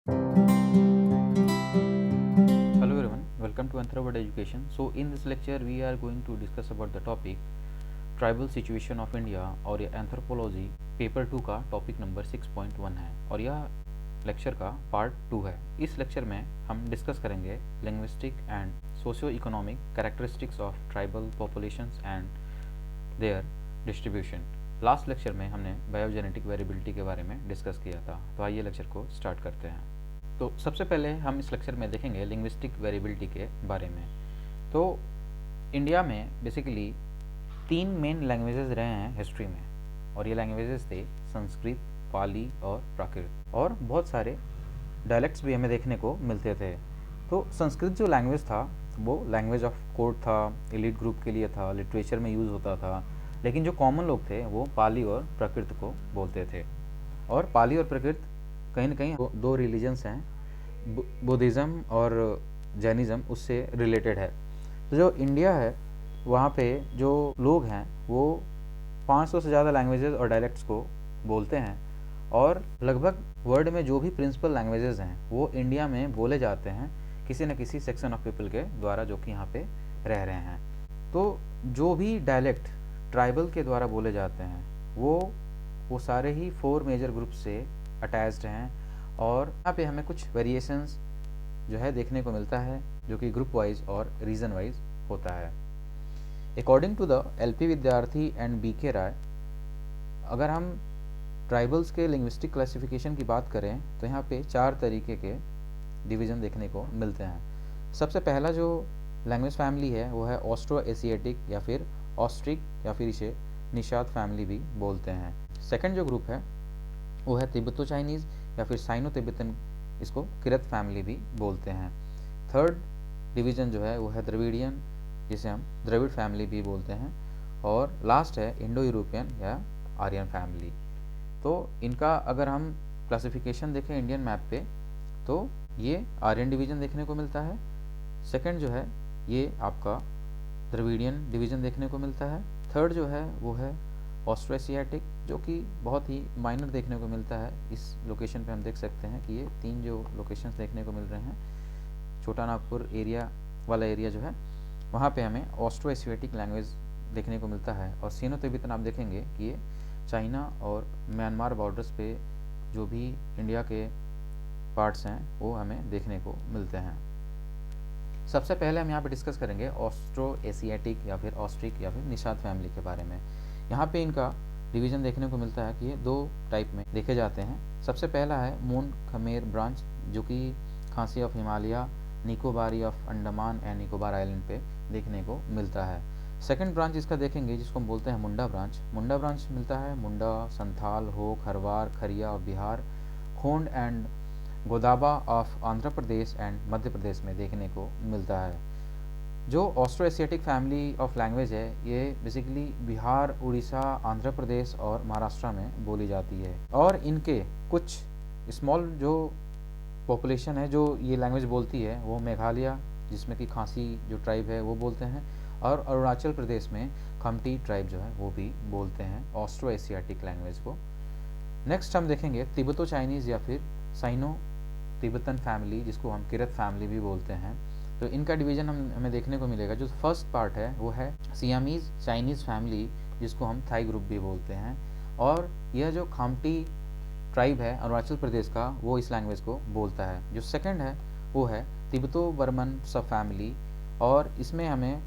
Hello everyone, welcome to Anthropod Education. So in this lecture we are going to discuss about the topic tribal situation of India और ये anthropology paper 2 का topic number 6.1 है और यह lecture का part 2 है। इस lecture में हम डिस्कस करेंगे linguistic and socio economic characteristics of tribal populations and there distribution. Last lecture में हमने बायोजेनेटिक वेरिएबिलिटी के बारे में डिस्कस किया था, तो आइए लेक्चर को स्टार्ट करते हैं। तो सबसे पहले हम इस लेक्चर में देखेंगे लिंग्विस्टिक वेरिएबिलिटी के बारे में। तो इंडिया में बेसिकली 3 मेन लैंग्वेजेस रहे हैं हिस्ट्री में और ये लैंग्वेजेस थे संस्कृत, पाली और प्राकृत, और बहुत सारे डायलेक्ट्स भी हमें देखने को मिलते थे। तो संस्कृत जो लैंग्वेज था वो लैंग्वेज ऑफ कोर्ट था, एलिट ग्रुप के लिए था, लिटरेचर में यूज़ होता था, लेकिन जो कॉमन लोग थे वो पाली और प्राकृत को बोलते थे। और पाली और प्राकृत कहीं ना कहीं दो रिलीजन्स हैं, बुद्धिज़्म और जैनिज़्म, उससे रिलेटेड है। तो जो इंडिया है वहाँ पे जो लोग हैं वो 500 से ज़्यादा लैंग्वेजेस और डायलेक्ट्स को बोलते हैं, और लगभग वर्ल्ड में जो भी प्रिंसिपल लैंग्वेजेस हैं वो इंडिया में बोले जाते हैं किसी न किसी सेक्शन ऑफ पीपल के द्वारा जो कि यहाँ पे रह रहे हैं। तो जो भी डायलेक्ट ट्राइबल के द्वारा बोले जाते हैं वो सारे ही 4 मेजर ग्रुप से अटैच्ड हैं, और यहाँ पे हमें कुछ वेरिएशंस जो है देखने को मिलता है जो कि ग्रुप वाइज और रीजन वाइज होता है। अकॉर्डिंग टू द एलपी विद्यार्थी एंड बीके राय, अगर हम ट्राइबल्स के लिंग्विस्टिक क्लासिफिकेशन की बात करें तो यहाँ पे 4 तरीके के डिवीज़न देखने को मिलते हैं। सबसे पहला जो लैंग्वेज फैमिली है वो है ऑस्ट्रो एशियाटिक या फिर ऑस्ट्रिक, या फिर इसे निषाद फैमिली भी बोलते हैं। सेकंड जो ग्रुप है वो है तिब्बतो चाइनीज़ या फिर साइनो तिब्बतन, इसको किरत फैमिली भी बोलते हैं। थर्ड डिवीज़न जो है वो है द्रविडियन, जिसे हम द्रविड़ फैमिली भी बोलते हैं। और लास्ट है इंडो यूरोपियन या आर्यन फैमिली। तो इनका अगर हम क्लासिफिकेशन देखें इंडियन मैप पे तो ये आर्यन डिवीज़न देखने को मिलता है। सेकंड जो है ये आपका द्रविडियन डिवीज़न देखने को मिलता है। थर्ड जो है वो है ऑस्ट्रो एशियाटिक, जो कि बहुत ही माइनर देखने को मिलता है। इस लोकेशन पे हम देख सकते हैं कि ये 3 जो लोकेशंस देखने को मिल रहे हैं, छोटा नागपुर एरिया वाला एरिया जो है वहाँ पे हमें ऑस्ट्रो एशियाटिक लैंग्वेज देखने को मिलता है। और सीनो तिब्बतन आप देखेंगे कि ये चाइना और म्यांमार बॉर्डर्स पे जो भी इंडिया के पार्ट्स हैं वो हमें देखने को मिलते हैं। सबसे पहले हम यहाँ पे डिस्कस करेंगे ऑस्ट्रो एशियाटिक या फिर ऑस्ट्रिक या फिर निषाद फैमिली के बारे में। यहाँ पे इनका डिवीज़न देखने को मिलता है कि ये 2 टाइप में देखे जाते हैं। सबसे पहला है मून खमेर ब्रांच, जो कि खांसी of Himalaya, Nicobari of Andaman and Nicobar island पे देखने को मिलता है। सेकंड ब्रांच इसका देखेंगे जिसको हम बोलते हैं मुंडा ब्रांच। मुंडा ब्रांच मिलता है मुंडा, Santhal, Ho, Kharwar, Kharia of Bihar, Khond and Godaba of Andhra Pradesh and Madhya Pradesh में देखने को मिलता है। जो Austro Asiatic family of language है ये बेसिकली बिहार, उड़ीसा, आंध्र प्रदेश और महाराष्ट्र में बोली जाती है, और इनके कुछ स्मॉल जो पॉपुलेशन है जो ये लैंग्वेज बोलती है वो मेघालय, जिसमें कि खासी जो ट्राइब है वो बोलते हैं, और अरुणाचल प्रदेश में खमटी ट्राइब जो है वो भी बोलते हैं ऑस्ट्रो एशियाटिक लैंग्वेज को। नेक्स्ट हम देखेंगे तिब्बतो चाइनीज़ या फिर साइनो तिब्बतन फैमिली, जिसको हम किरत फैमिली भी बोलते हैं। तो इनका डिवीज़न हमें देखने को मिलेगा। जो फर्स्ट पार्ट है वो है सियामीज़ चाइनीज़ फैमिली, जिसको हम थाई ग्रुप भी बोलते हैं, और यह जो खामटी ट्राइब है अरुणाचल प्रदेश का वो इस लैंग्वेज को बोलता है। जो सेकंड है वो है तिब्बतो बर्मन सब फैमिली, और इसमें हमें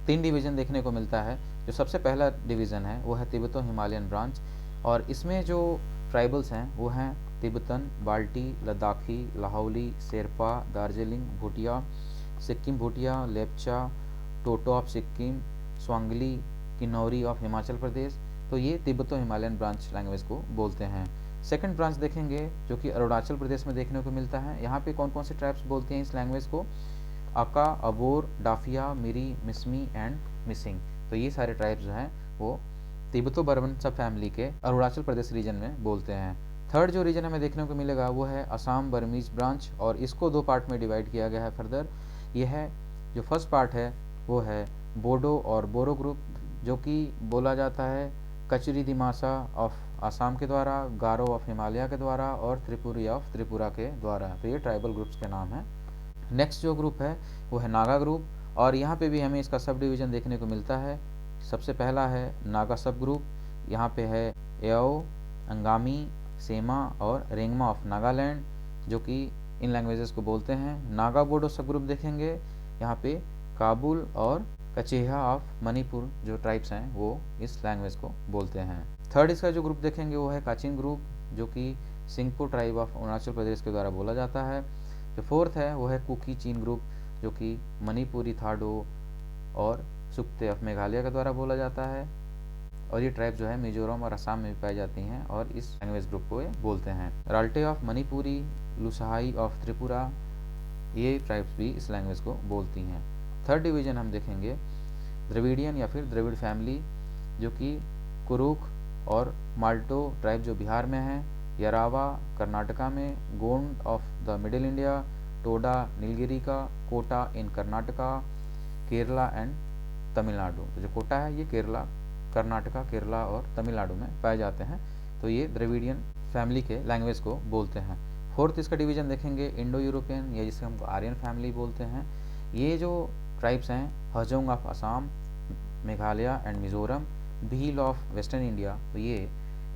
3 डिवीज़न देखने को मिलता है। जो सबसे पहला डिवीज़न है वो है तिब्बतो हिमालयन ब्रांच, और इसमें जो ट्राइबल्स हैं वो हैं तिब्बतन, बाल्टी, लद्दाखी, लाहौली, शेरपा, दार्जिलिंग भूटिया, सिक्किम भूटिया, लेपचा, टोटो ऑफ सिक्किम, स्वांगली, किन्नौरी ऑफ हिमाचल प्रदेश। तो ये तिब्बतो हिमालयन ब्रांच लैंग्वेज को बोलते हैं। सेकंड ब्रांच देखेंगे जो कि अरुणाचल प्रदेश में देखने को मिलता है। यहाँ पे कौन कौन से ट्राइब्स बोलते हैं इस लैंग्वेज को? अका, अबोर, डाफिया, मिरी, मिसमी एंड मिसिंग। तो ये सारे ट्राइब्स जो हैं वो तिब्बतो बर्मन सब फैमिली के अरुणाचल प्रदेश रीजन में बोलते हैं। थर्ड जो रीजन हमें देखने को मिलेगा वो है असम बर्मीज ब्रांच, और इसको 2 पार्ट में डिवाइड किया गया है फर्दर। यह है जो फर्स्ट पार्ट है वो है बोडो और बोरो ग्रुप, जो कि बोला जाता है कचरी दिमासा ऑफ आसाम के द्वारा, गारो ऑफ हिमालय के द्वारा और त्रिपुरी ऑफ त्रिपुरा के द्वारा। तो ये ट्राइबल ग्रुप्स के नाम हैं। नेक्स्ट जो ग्रुप है वो है नागा ग्रुप, और यहाँ पे भी हमें इसका सब डिवीज़न देखने को मिलता है। सबसे पहला है नागा सब ग्रुप, यहाँ पे है एओ, अंगामी, सेमा और रेंगमा ऑफ नागालैंड, जो कि इन लैंग्वेजेस को बोलते हैं। नागा बोडो सब ग्रुप देखेंगे, यहाँ पे काबुल और कचेहा ऑफ मणिपुर जो ट्राइब्स हैं वो इस लैंग्वेज को बोलते हैं। थर्ड इसका जो ग्रुप देखेंगे वो है काचिन ग्रुप, जो कि सिंगपो ट्राइब ऑफ अरुणाचल प्रदेश के द्वारा बोला जाता है। जो फोर्थ है वो है कुकी चीन ग्रुप, जो कि मणिपुरी, थाडो और सुक्ते ऑफ मेघालय के द्वारा बोला जाता है। और ये ट्राइब जो है मिजोरम और असम में भी पाई जाती हैं और इस लैंग्वेज ग्रुप को ये बोलते हैं। राल्टे ऑफ मणिपुरी, लुसाई ऑफ त्रिपुरा, ये ट्राइब्स भी इस लैंग्वेज को बोलती हैं। थर्ड डिवीजन हम देखेंगे द्रविडियन या फिर द्रविड़ फैमिली, जो कि कुरुक और माल्टो ट्राइब जो बिहार में है, यरावा कर्नाटका में, Gond of the middle India, Toda Nilgiri का, कोटा इन कर्नाटका, केरला एंड तमिलनाडु। तो जो कोटा है ये केरला, कर्नाटका, केरला और तमिलनाडु में पाए जाते हैं। तो ये द्रविडियन फैमिली के लैंग्वेज को बोलते हैं। फोर्थ इसका डिवीजन देखेंगे इंडो यूरोपियन, या जिसे हम आर्यन फैमिली बोलते हैं। ये जो ट्राइब्स हैं Hajong of Assam, Meghalaya and Mizoram, Bhil of western India, तो ये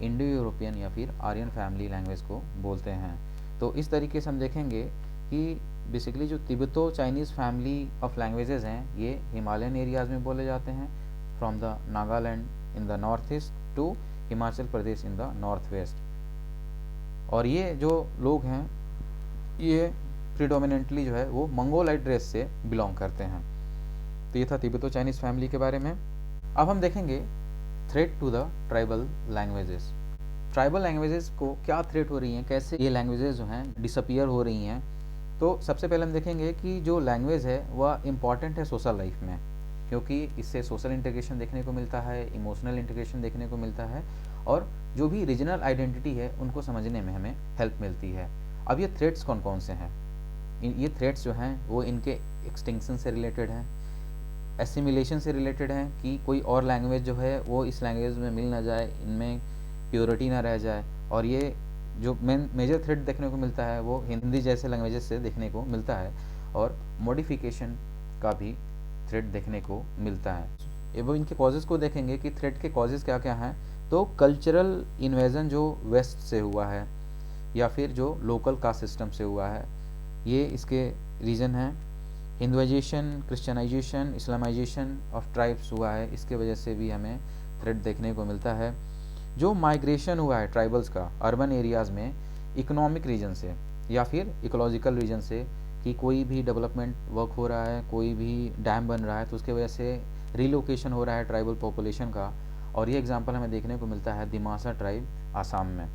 इंडो यूरोपियन या फिर आर्यन फैमिली लैंग्वेज को बोलते हैं। तो इस तरीके से हम देखेंगे कि बेसिकली जो Tibeto Chinese family of languages हैं ये हिमालयन एरियाज़ में बोले जाते हैं, from the Nagaland in the north east to Himachal Pradesh in the north west. और ये जो लोग हैं ये प्रिडोमिनेंटली जो है वो मंगोलाइट रेस से बिलोंग करते हैं। तो ये था तिब्बतो चाइनीज़ फैमिली के बारे में। अब हम देखेंगे threat to the tribal languages. Tribal languages को क्या थ्रेट हो रही हैं, कैसे ये लैंग्वेजेस जो हैं डिसअपियर हो रही हैं। तो सबसे पहले हम देखेंगे कि जो लैंग्वेज है वह इम्पॉर्टेंट है सोशल लाइफ में, क्योंकि इससे सोशल इंटीग्रेशन देखने को मिलता है, इमोशनल इंटीग्रेशन देखने को मिलता है, और जो भी रीजनल आइडेंटिटी है उनको समझने में हमें हेल्प मिलती है। अब ये थ्रेट्स कौन कौन से हैं? ये थ्रेट्स जो हैं वो इनके एक्सटिंक्शन से रिलेटेड हैं, एसिमिलेशन से रिलेटेड हैं कि कोई और लैंग्वेज जो है वो इस लैंग्वेज में मिल ना जाए, इनमें प्योरिटी ना रह जाए। और ये जो मेजर थ्रेट देखने को मिलता है वो हिंदी जैसे लैंग्वेजेस से देखने को मिलता है, और मॉडिफिकेशन का भी थ्रेट देखने को मिलता है। एवं इनके कॉजेज़ को देखेंगे कि थ्रेट के कॉजेज़ क्या क्या हैं। तो कल्चरल इन्वेजन जो वेस्ट से हुआ है या फिर जो लोकल कास्ट सिस्टम से हुआ है, ये इसके रीज़न हैं। हिंदुआइजेशन, क्रिश्चियनाइजेशन, इस्लामाइजेशन ऑफ ट्राइब्स हुआ है, इसके वजह से भी हमें थ्रेट देखने को मिलता है। जो माइग्रेशन हुआ है ट्राइबल्स का अर्बन एरियाज़ में इकोनॉमिक रीजन से या फिर इकोलॉजिकल रीजन से, कि कोई भी डेवलपमेंट वर्क हो रहा है, कोई भी डैम बन रहा है, तो उसके वजह से रिलोकेशन हो रहा है ट्राइबल पॉपुलेशन का। और ये एग्जांपल हमें देखने को मिलता है दिमासा ट्राइब आसाम में।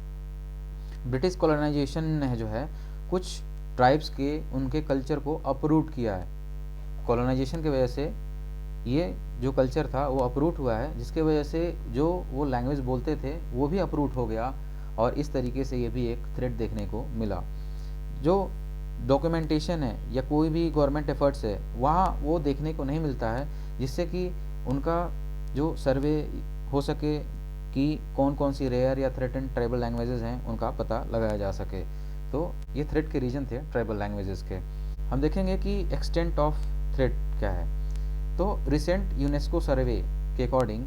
ब्रिटिश कॉलोनाइजेशन ने जो है कुछ ट्राइब्स के उनके कल्चर को अपरूट किया है। कॉलोनाइजेशन की वजह से ये जो कल्चर था वो अपरूट हुआ है, जिसके वजह से जो वो लैंग्वेज बोलते थे वो भी अपरूट हो गया, और इस तरीके से ये भी एक थ्रेट देखने को मिला। जो डॉक्यूमेंटेशन है या कोई भी गवर्नमेंट एफर्ट्स है वहाँ वो देखने को नहीं मिलता है, जिससे कि उनका जो सर्वे हो सके कि कौन कौन सी रेयर या थ्रेटेंड ट्राइबल लैंग्वेजेस हैं उनका पता लगाया जा सके। तो ये थ्रेट के रीजन थे ट्राइबल लैंग्वेजेस के। हम देखेंगे कि एक्सटेंट ऑफ थ्रेट क्या है। तो रिसेंट यूनेस्को सर्वे के अकॉर्डिंग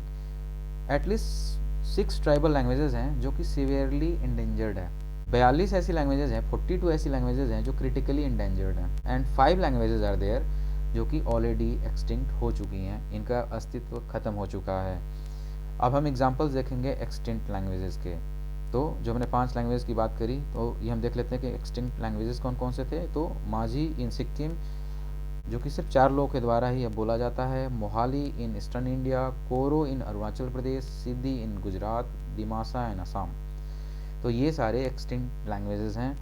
एटलीस्ट 6 ट्राइबल लैंग्वेजेस हैं जो कि सीवियरली इंडेंजर्ड है। 42 ऐसी लैंग्वेजेस हैं, 42 ऐसी लैंग्वेजेस हैं जो क्रिटिकली इंडेंजर्ड हैं, एंड 5 लैंग्वेजेस आर देयर जो कि ऑलरेडी एक्सटिंक्ट हो चुकी हैं, इनका अस्तित्व खत्म हो चुका है। अब हम एग्जांपल्स देखेंगे एक्सटिंक्ट लैंग्वेजेस के। तो जो हमने 5 लैंग्वेज की बात करी, तो ये हम देख लेते हैं कि एक्सटिंक्ट लैंग्वेजेस कौन कौन से थे। तो माझी इन सिक्किम, जो कि सिर्फ 4 लोगों के द्वारा ही अब बोला जाता है, मोहाली इन ईस्टर्न इंडिया, कोरो इन अरुणाचल प्रदेश, सिद्धि इन गुजरात, दिमासा इन असम। तो ये सारे एक्सटिंक्ट लैंग्वेजेस हैं।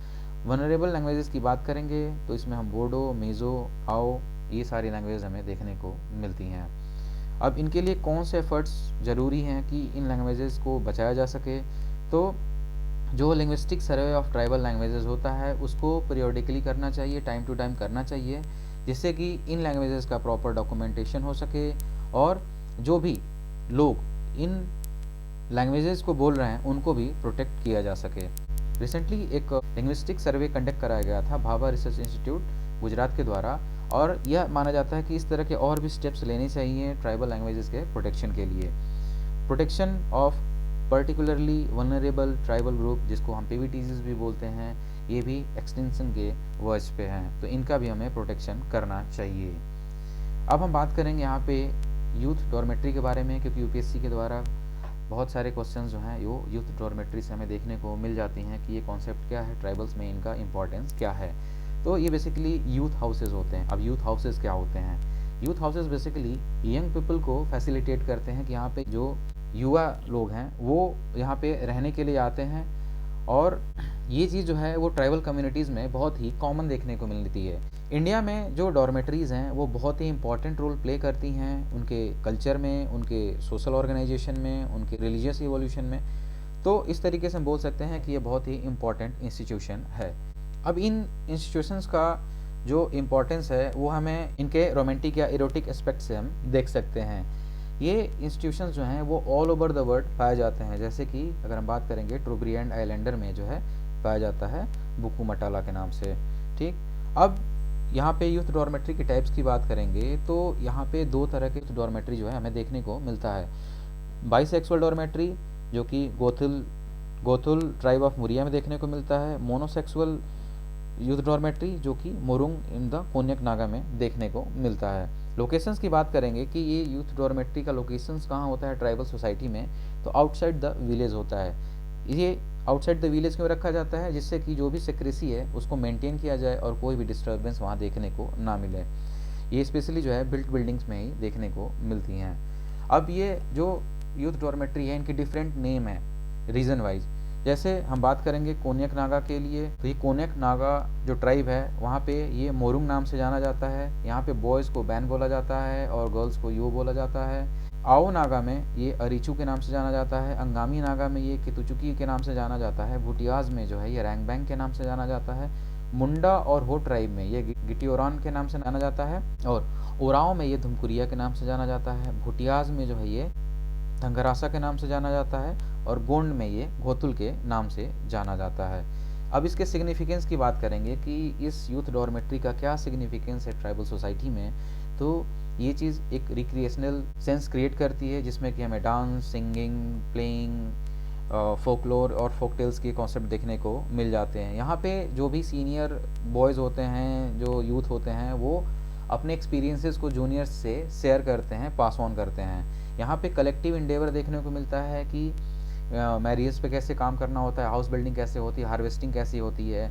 वनरेबल लैंग्वेजेस की बात करेंगे तो इसमें हम बोडो, मेज़ो, आओ, ये सारी लैंग्वेज हमें देखने को मिलती हैं। अब इनके लिए कौन से एफर्ट्स ज़रूरी हैं कि इन लैंग्वेजेस को बचाया जा सके। तो जो linguistic survey of tribal languages होता है उसको पीरियोडिकली करना चाहिए, टाइम टू टाइम करना चाहिए, जिससे कि इन लैंग्वेजेस का प्रॉपर डॉक्यूमेंटेशन हो सके, और जो भी लोग इन लैंग्वेजेस को बोल रहे हैं उनको भी प्रोटेक्ट किया जा सके। रिसेंटली एक लिंग्विस्टिक सर्वे कंडक्ट कराया गया था भाभा रिसर्च इंस्टीट्यूट गुजरात के द्वारा, और यह माना जाता है कि इस तरह के और भी स्टेप्स लेने चाहिए ट्राइबल लैंग्वेजेस के प्रोटेक्शन के लिए। Protection of particularly vulnerable tribal group, जिसको हम पीवीटीज़ भी बोलते हैं, ये भी एक्सटेंशन के वर्ज पे हैं, तो इनका भी हमें प्रोटेक्शन करना चाहिए। अब हम बात करेंगे यहाँ पे यूथ डॉर्मेट्री के बारे में, क्योंकि यूपीएससी के द्वारा बहुत सारे क्वेश्चंस जो हैं वो यूथ डॉर्मेट्री से हमें देखने को मिल जाती हैं कि ये कॉन्सेप्ट क्या है, ट्राइबल्स में इनका इंपॉर्टेंस क्या है। तो ये बेसिकली यूथ हाउसेज होते हैं। अब यूथ हाउसेज क्या होते हैं? Youth houses basically young people को फैसिलिटेट करते हैं कि यहाँ पे जो युवा लोग हैं वो यहाँ पे रहने के लिए आते हैं, और ये चीज़ जो है वो ट्राइबल कम्युनिटीज़ में बहुत ही कॉमन देखने को मिलती है। इंडिया में जो डॉर्मेटरीज़ हैं वो बहुत ही इंपॉर्टेंट रोल प्ले करती हैं उनके कल्चर में, उनके सोशल ऑर्गेनाइजेशन में, उनके रिलीजियस इवोल्यूशन में। तो इस तरीके से हम बोल सकते हैं कि ये बहुत ही इंपॉर्टेंट इंस्टीट्यूशन है। अब इन इंस्टीट्यूशंस का जो इम्पोर्टेंस है वो हमें इनके रोमांटिक या इरोटिक एस्पेक्ट से हम देख सकते हैं। ये इंस्टीट्यूशंस जो हैं वो ऑल ओवर द वर्ल्ड पाए जाते हैं, जैसे कि अगर हम बात करेंगे ट्रूबरी एंड आइलैंडर में जो है पाया जाता है बुकू मटाला के नाम से। ठीक, अब यहाँ पे यूथ डॉर्मेट्री के टाइप्स की बात करेंगे तो यहाँ पे दो तरह के डॉर्मेट्री जो है हमें देखने को मिलता है। बाइसेक्सुअल डॉर्मेट्री जो कि गोथुल ट्राइब ऑफ मुरिया में देखने को मिलता है। मोनोसेक्सुअल यूथ डॉर्मेट्री जो कि मोरुंग इन द कोन्याक नागा में देखने को मिलता है। लोकेशंस की बात करेंगे कि ये यूथ डॉर्मेट्री का लोकेशंस कहाँ होता है ट्राइबल सोसाइटी में, तो आउटसाइड द विलेज होता है। ये आउटसाइड द विलेज क्यों रखा जाता है? जिससे कि जो भी सिक्रेसी है उसको मेंटेन किया जाए और कोई भी डिस्टर्बेंस वहाँ देखने को ना मिले। ये स्पेशली जो है बिल्ट बिल्डिंग्स में ही देखने को मिलती हैं। अब ये जो यूथ डॉर्मेट्री है इनके डिफरेंट नेम है रीजन वाइज। जैसे हम बात करेंगे कोन्याक नागा के लिए, तो ये कोन्याक नागा जो ट्राइब है वहाँ पे ये मोरुंग नाम से जाना जाता है। यहाँ पे बॉयज़ को बैन बोला जाता है और गर्ल्स को यो बोला जाता है। आओ नागा में ये अरिचू के नाम से जाना जाता है। अंगामी नागा में ये कितुचुकी के नाम से जाना जाता है। भूटियाज में जो है ये रैंगबैंग के नाम से जाना जाता है। मुंडा और हो ट्राइब में ये गिटियोरान के नाम से जाना जाता है, और ओराव में ये धुमकुरिया के नाम से जाना जाता है। भूटियाज में जो है ये धंगरासा के नाम से जाना जाता है, और गोंड में ये घोतुल के नाम से जाना जाता है। अब इसके सिग्निफिकेंस की बात करेंगे कि इस यूथ डॉर्मेट्री का क्या सिग्निफिकेंस है ट्राइबल सोसाइटी में, तो ये चीज़ एक रिक्रिएशनल सेंस क्रिएट करती है जिसमें कि हमें डांस, सिंगिंग, प्लेइंग, फोकलोर और फोकटेल्स के कॉन्सेप्ट देखने को मिल जाते हैं। यहाँ पे जो भी सीनियर बॉयज़ होते हैं, जो यूथ होते हैं, वो अपने एक्सपीरियंसेस को जूनियर्स से शेयर करते हैं, पास ऑन करते हैं। यहाँ पे कलेक्टिव इंडेवर देखने को मिलता है कि मैरिज पे कैसे काम करना होता है, हाउस बिल्डिंग कैसे होती है, हार्वेस्टिंग कैसी होती है,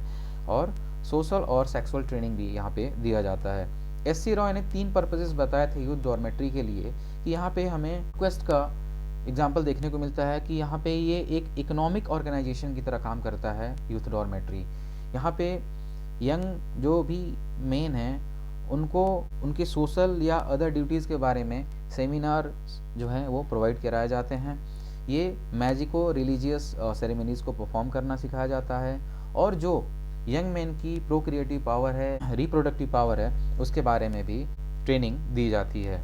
और सोशल और सेक्सुअल ट्रेनिंग भी यहाँ पे दिया जाता है। एस.सी. रॉय ने 3 पर्पसेस बताए थे यूथ डॉर्मेट्री के लिए कि यहाँ पे हमें क्वेस्ट का एग्जाम्पल देखने को मिलता है कि यहाँ पे ये एक इकोनॉमिक ऑर्गेनाइजेशन की तरह काम करता है यूथ डॉर्मेट्री। यहाँ पे यंग जो भी मेन हैं उनको उनके सोशल या अदर ड्यूटीज़ के बारे में सेमिनार जो हैं वो प्रोवाइड कराए जाते हैं। ये मैजिको रिलीजियस सेरेमनीज़ को परफॉर्म करना सिखाया जाता है, और जो यंग मैन की प्रोक्रिएटिव पावर है, रिप्रोडक्टिव पावर है, उसके बारे में भी ट्रेनिंग दी जाती है।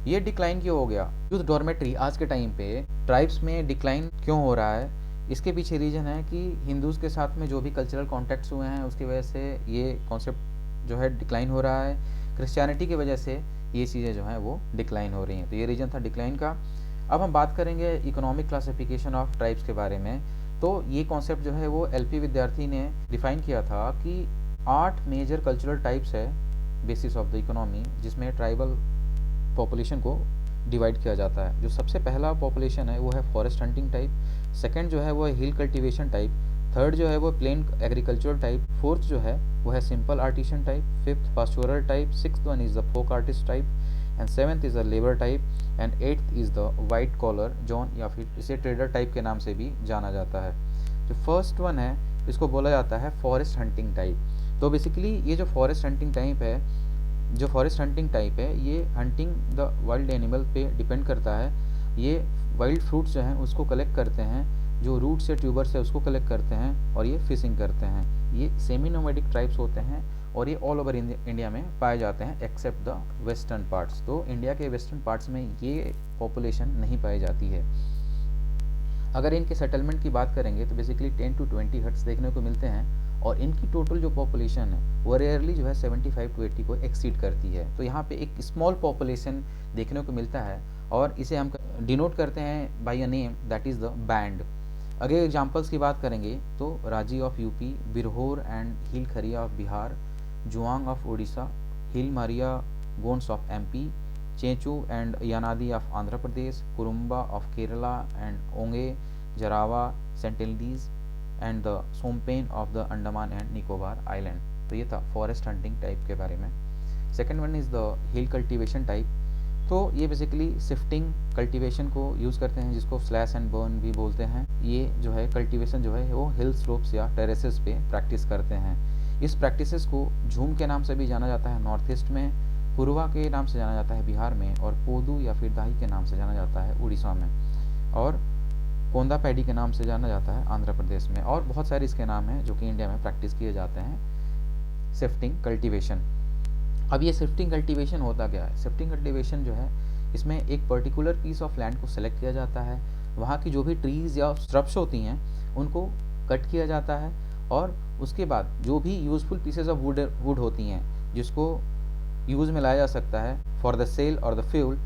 ये डिक्लाइन क्यों हो गया? यूथ डॉर्मेट्री आज के टाइम पे ट्राइब्स में डिक्लाइन क्यों हो रहा है? इसके पीछे रीज़न है कि हिंदूज़ के साथ में जो भी कल्चरल कॉन्टैक्ट्स हुए हैं उसकी वजह से ये कॉन्सेप्ट जो है डिक्लाइन हो रहा है। क्रिश्चियनिटी की वजह से ये चीज़ें जो हैं वो डिक्लाइन हो रही हैं, तो ये रीज़न था डिक्लाइन का। अब हम बात करेंगे इकोनॉमिक क्लासिफिकेशन ऑफ ट्राइब्स के बारे में। तो ये कॉन्सेप्ट जो है वो एलपी विद्यार्थी ने डिफाइन किया था कि 8 मेजर कल्चरल टाइप्स है बेसिस ऑफ द इकोनॉमी, जिसमें ट्राइबल पॉपुलेशन को डिवाइड किया जाता है। जो सबसे पहला पॉपुलेशन है वो है फॉरेस्ट हंटिंग टाइप, सेकंड जो है वो है हिल कल्टीवेशन टाइप, थर्ड जो है वो प्लेन एग्रीकल्चरल टाइप, फोर्थ जो है वो है simple artisan type, fifth pastoral type, sixth one is the folk artist type, and seventh is the labour type, and eighth is the white collar john, या फिर इसे ट्रेडर टाइप के नाम से भी जाना जाता है। जो फर्स्ट वन है इसको बोला जाता है फॉरेस्ट हंटिंग टाइप। तो बेसिकली ये जो फॉरेस्ट हंटिंग टाइप है ये हंटिंग द वाइल्ड एनिमल पे डिपेंड करता है। ये वाइल्ड फ्रूट्स जो हैं उसको कलेक्ट करते हैं, जो रूट्स या ट्यूबर्स है उसको कलेक्ट करते हैं, और ये फिशिंग करते हैं। ये सेमी नोमैडिक ट्राइब्स होते हैं और ये ऑल ओवर इंडिया में पाए जाते हैं एक्सेप्ट द वेस्टर्न पार्ट्स। तो इंडिया के वेस्टर्न पार्ट्स में ये पॉपुलेशन नहीं पाई जाती है। अगर इनके सेटलमेंट की बात करेंगे तो बेसिकली 10 to 20 हट्स देखने को मिलते हैं और इनकी टोटल जो पॉपुलेशन है वो रेयरली जो है 75 to 80 को एक्सीड करती है। तो यहाँ पे एक स्मॉल पॉपुलेशन देखने को मिलता है और इसे हम डिनोट करते हैं by a name that is the band. अगर एग्जांपल्स की बात करेंगे तो Raji of UP, Birhor and hill Kharia of Bihar, Juang of Orissa, hill Maria Gonds of MP, Chenchu and Yanadi of Andhra Pradesh, Kurumba of Kerala and Onge, Jarawa, Sentinelese and the Shompen of the Andaman and Nicobar island. तो ये था फॉरेस्ट हंटिंग टाइप के बारे में। Second one is the hill cultivation type. तो ये बेसिकली शिफ्टिंग कल्टीवेशन को use करते हैं, जिसको स्लैश एंड बर्न भी बोलते हैं। ये जो है कल्टीवेशन जो है वो हिल स्लोप्स या टेरेसेस पे प्रैक्टिस करते हैं। इस प्रैक्टिसेस को झूम के नाम से भी जाना जाता है नॉर्थ ईस्ट में, पुरवा के नाम से जाना जाता है बिहार में, और पोदू या फिर दाही के नाम से जाना जाता है उड़ीसा में, और कोंदा पैडी के नाम से जाना जाता है आंध्र प्रदेश में, और बहुत सारे इसके नाम हैं जो कि इंडिया में प्रैक्टिस किए जाते हैं शिफ्टिंग कल्टीवेशन। अब ये शिफ्टिंग कल्टीवेशन होता क्या है? शिफ्टिंग कल्टीवेशन जो है इसमें एक पर्टिकुलर पीस ऑफ लैंड को सेलेक्ट किया जाता है, वहाँ की जो भी ट्रीज़ या स्ट्रब्स होती हैं उनको कट किया जाता है, और उसके बाद जो भी यूज़फुल पीसेस ऑफ वुड होती हैं जिसको यूज़ में लाया जा सकता है फॉर द सेल और द फ्यूल,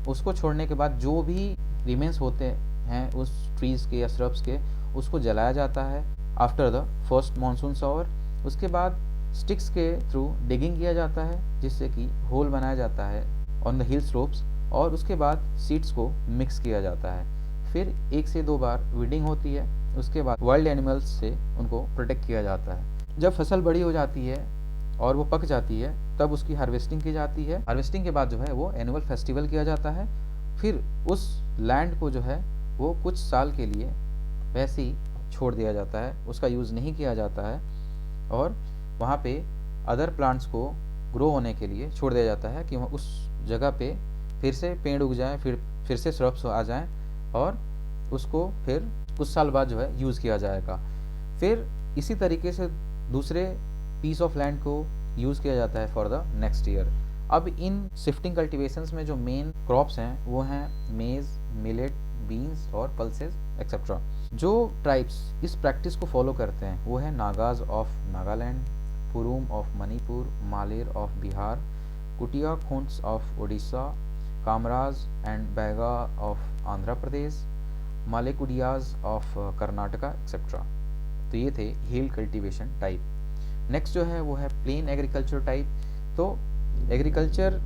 उसको छोड़ने के बाद जो भी रिमेन्स होते हैं उस ट्रीज़ के या स्ट्रब्स के, उसको जलाया जाता है after the first monsoon shower. उसके बाद स्टिक्स के थ्रू डिगिंग किया जाता है जिससे कि होल बनाया जाता है ऑन द हिल स्लोप्स, और उसके बाद सीड्स को मिक्स किया जाता है। फिर 1 से 2 बार वीडिंग होती है, उसके बाद वाइल्ड एनिमल्स से उनको प्रोटेक्ट किया जाता है। जब फसल बड़ी हो जाती है और वो पक जाती है तब उसकी हार्वेस्टिंग की जाती है। हार्वेस्टिंग के बाद जो है वो एनुअल फेस्टिवल किया जाता है। फिर उस लैंड को जो है वो कुछ साल के लिए वैसे ही छोड़ दिया जाता है, उसका यूज़ नहीं किया जाता है, और वहाँ पे अदर प्लांट्स को ग्रो होने के लिए छोड़ दिया जाता है कि उस जगह पे फिर से पेड़ उग जाएं, फिर से श्रब्स आ जाएं, और उसको फिर कुछ साल बाद जो है यूज़ किया जाएगा। फिर इसी तरीके से दूसरे पीस ऑफ लैंड को यूज़ किया जाता है फॉर द नेक्स्ट ईयर। अब इन शिफ्टिंग कल्टीवेशंस में जो मेन क्रॉप्स हैं वो हैं मेज़, मिलेट, बीन्स और पल्सेस एक्सेट्रा। जो ट्राइब्स इस प्रैक्टिस को फॉलो करते हैं वो है Nagas of Nagaland, Purum of Manipur, Maler of Bihar, Kutia Khonds of Orissa, Kamraj and Baiga of Andhra Pradesh, Malekudiyas of Karnataka etcetera. तो ये थे हिल कल्टीवेशन टाइप। नेक्स्ट जो है वो है प्लेन एग्रीकल्चर टाइप। तो एग्रीकल्चर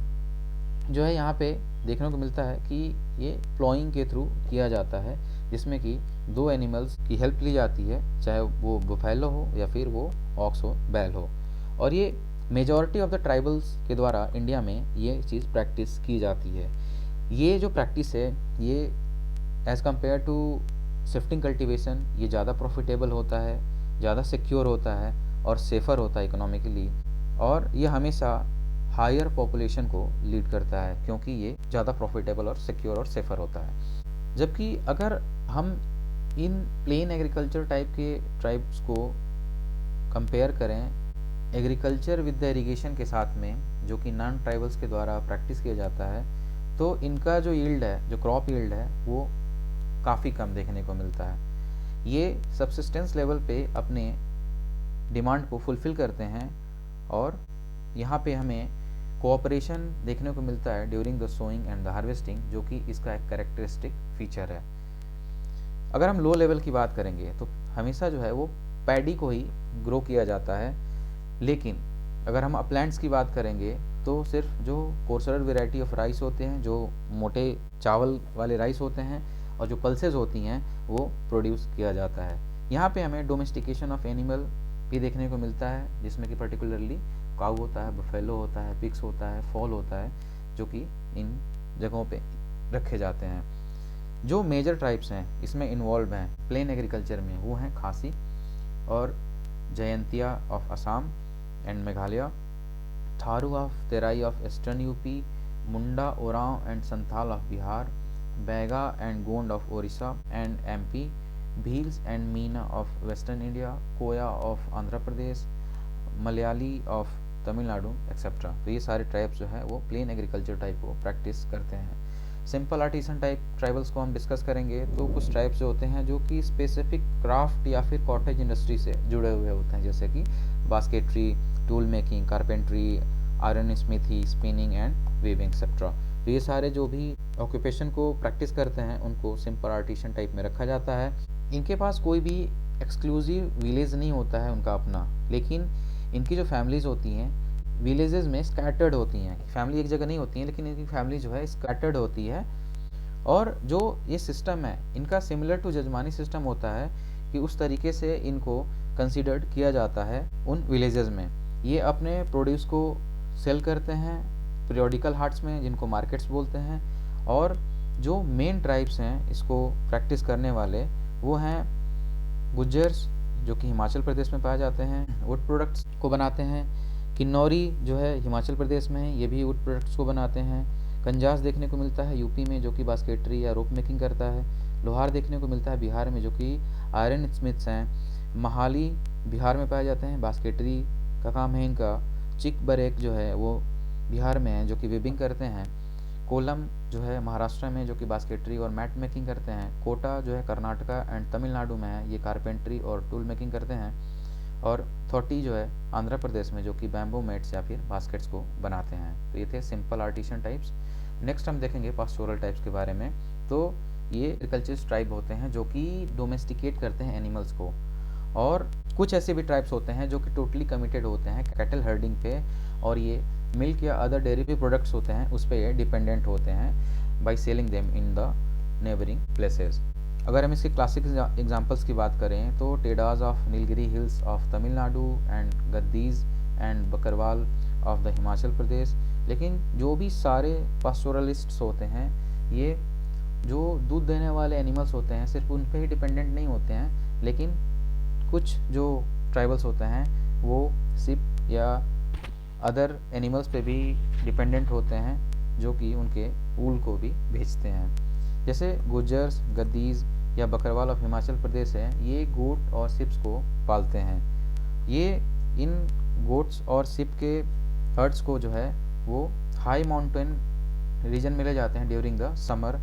जो है यहाँ पे देखने को मिलता है कि ये प्लॉइंग के थ्रू किया जाता है, जिसमें कि 2 एनिमल्स की हेल्प ली जाती है, चाहे वो बुफैलो हो या फिर वो ऑक्स हो, बैल हो, और ये मेजॉरिटी ऑफ द ट्राइबल्स के द्वारा इंडिया में ये चीज़ प्रैक्टिस की जाती है। ये जो प्रैक्टिस है ये as compare to shifting cultivation ये ज़्यादा प्रॉफिटेबल होता है, ज़्यादा सिक्योर होता है और सेफ़र होता है इकोनॉमिकली, और ये हमेशा हायर पॉपुलेशन को लीड करता है क्योंकि ये ज़्यादा प्रॉफिटेबल और सिक्योर और सेफ़र होता है। जबकि अगर हम इन प्लेन एग्रीकल्चर टाइप के ट्राइब्स को कंपेयर करें एग्रीकल्चर विद द इरिगेशन के साथ में, जो कि नॉन ट्राइबल्स के द्वारा प्रैक्टिस किया जाता है, तो इनका जो यील्ड है, जो क्रॉप यील्ड है, वो काफ़ी कम देखने को मिलता है। ये सब्सिस्टेंस लेवल पे अपने डिमांड को फुलफ़िल करते हैं, और यहाँ पे हमें कोऑपरेशन देखने को मिलता है during the sowing and the harvesting, जो कि इसका एक कैरेक्टरिस्टिक फीचर है। अगर हम लो लेवल की बात करेंगे तो हमेशा जो है वो पैडी को ही ग्रो किया जाता है, लेकिन अगर हम अपलैंड्स की बात करेंगे तो सिर्फ जो कोर्सरर वेराइटी ऑफ राइस होते हैं, जो मोटे चावल वाले राइस होते हैं, और जो पल्सेस होती हैं वो प्रोड्यूस किया जाता है। यहाँ पे हमें डोमेस्टिकेशन ऑफ एनिमल भी देखने को मिलता है, जिसमें कि पर्टिकुलरली काऊ होता है, बफेलो होता है, पिग्स होता है, फॉल होता है, जो कि इन जगहों पे रखे जाते हैं। जो मेजर ट्राइब्स हैं इसमें इन्वॉल्व हैं प्लेन एग्रीकल्चर में वो हैं खासी और Jaintia of Assam and Meghalaya, Tharu of Terai of eastern UP, Munda, Oram and Santhal of Bihar, Baiga and Gond of Odisha and MP, Bhils and Meena of western India, Koya of Andhra Pradesh, Malayali of Tamil Nadu etcetera. तो ये सारे ट्राइब्स जो है वो प्लेन एग्रीकल्चर टाइप को प्रैक्टिस करते हैं। सिंपल आर्टिसन टाइप ट्राइबल्स को हम डिस्कस करेंगे। तो कुछ ट्राइब्स जो होते हैं जो कि स्पेसिफिक क्राफ्ट या फिर कॉटेज इंडस्ट्री से जुड़े हुए होते हैं, जैसे कि basketry, tool making, carpentry, iron smithy, spinning and weaving etcetera. तो ये सारे जो भी ऑक्यूपेशन को प्रैक्टिस करते हैं उनको सिंपल आर्टिसन टाइप में रखा जाता है। इनके पास कोई भी एक्सक्लूसिव विलेज नहीं होता है उनका अपना, लेकिन इनकी जो फैमिलीज होती हैं विलेजेस में स्कैटर्ड होती हैं। फैमिली एक जगह नहीं होती है, लेकिन इनकी फैमिली जो है स्कैटर्ड होती है। और जो ये सिस्टम है इनका सिमिलर टू जजमानी सिस्टम होता है कि उस तरीके से इनको कंसिडर्ड किया जाता है उन विलेजेस में। ये अपने प्रोड्यूस को सेल करते हैं पीरियोडिकल हार्ट्स में, जिनको मार्केट्स बोलते हैं। और जो मेन ट्राइब्स हैं इसको प्रैक्टिस करने वाले वो हैं गुज्जर्स, जो कि हिमाचल प्रदेश में पाए जाते हैं, वुड प्रोडक्ट्स को बनाते हैं। किन्नौरी जो है हिमाचल प्रदेश में है, ये भी वुड प्रोडक्ट्स को बनाते हैं। कंजास देखने को मिलता है यूपी में, जो कि बास्केटरी या रोप मेकिंग करता है। लोहार देखने को मिलता है बिहार में, जो कि आयरन स्मिथ्स हैं। महाली बिहार में पाए जाते हैं, बास्केटरी का काम है इनका। चिक बरेक जो है वो बिहार में है, जो कि वेबिंग करते हैं। कोलम जो है महाराष्ट्र में, जो कि बास्केटरी और मैट मेकिंग करते हैं। कोटा जो है कर्नाटका एंड तमिलनाडु में है, ये कारपेंट्री और टूल मेकिंग करते हैं। और थोटी जो है आंध्र प्रदेश में, जो कि बैम्बू मैट्स या फिर बास्केट्स को बनाते हैं। तो ये थे सिंपल आर्टिसन टाइप्स। नेक्स्ट हम देखेंगे पास्टोरल टाइप्स के बारे में। तो ये एग्रीकल्चर ट्राइब होते हैं जो कि डोमेस्टिकेट करते हैं एनिमल्स को। और कुछ ऐसे भी ट्राइब्स होते हैं जो कि टोटली कमिटेड होते हैं कैटल हर्डिंग पे, और ये मिल्क या अदर डेयरी प्रोडक्ट्स होते हैं उस पर ये डिपेंडेंट होते हैं by selling them in the neighbouring places. अगर हम इसके क्लासिक एग्जांपल्स की बात करें तो Todas of Nilgiri hills of Tamil Nadu and Gaddis and Bakarwal of the Himachal Pradesh. लेकिन जो भी सारे पास्टोरलिस्ट्स होते हैं ये जो दूध देने वाले एनिमल्स होते हैं सिर्फ उन पर ही डिपेंडेंट नहीं होते हैं, लेकिन कुछ जो ट्राइबल्स होते हैं वो सिप या अदर एनिमल्स पे भी डिपेंडेंट होते हैं, जो कि उनके ऊल को भी बेचते हैं। जैसे गुज्जर्स, गद्दीज या बकरवाल ऑफ हिमाचल प्रदेश है, ये गोट और सिप्स को पालते हैं। ये इन गोट्स और सिप के हर्ड्स को जो है वो हाई माउंटेन रीजन में ले जाते हैं ड्यूरिंग द समर,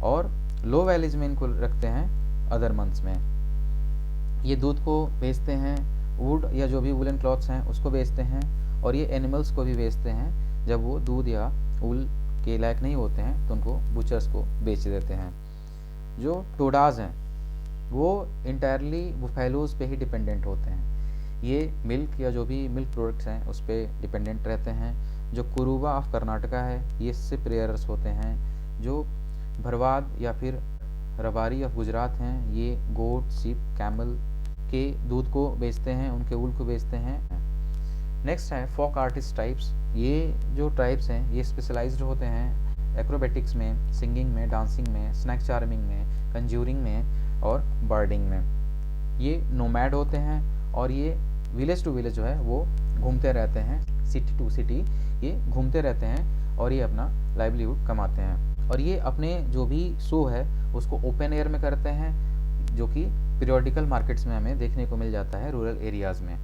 और लो वैलीज में इनको रखते हैं अदर मंथ्स में। ये दूध को बेचते हैं, वुड या जो भी वुलन क्लॉथ्स हैं उसको बेचते हैं, और ये एनिमल्स को भी बेचते हैं। जब वो दूध या ऊल के लायक नहीं होते हैं तो उनको बुचर्स को बेच देते हैं। जो टोडाज हैं वो इंटायरली बुफैलोज पे ही डिपेंडेंट होते हैं। ये मिल्क या जो भी मिल्क प्रोडक्ट्स हैं उस पर डिपेंडेंट रहते हैं। जो कुरुबा ऑफ कर्नाटका है ये सिप रेयर्स होते हैं। जो भरवाद या फिर रबारी ऑफ गुजरात हैं ये गोट, सिप, कैमल के दूध को बेचते हैं, उनके ऊल को बेचते हैं। नेक्स्ट है फोक आर्टिस्ट टाइप्स। ये जो ट्राइब्स हैं ये स्पेशलाइज्ड होते हैं एक्रोबेटिक्स में, सिंगिंग में, डांसिंग में, स्नैक चार्मिंग में, कंज्यूरिंग में और बर्डिंग में। ये नोमैड होते हैं और ये विलेज टू विलेज जो है वो घूमते रहते हैं, सिटी टू सिटी ये घूमते रहते हैं और ये अपना लाइवलीहुड कमाते हैं। और ये अपने जो भी शो है उसको ओपन एयर में करते हैं, जो कि पीरियोडिकल मार्केट्स में हमें देखने को मिल जाता है रूरल एरियाज़ में।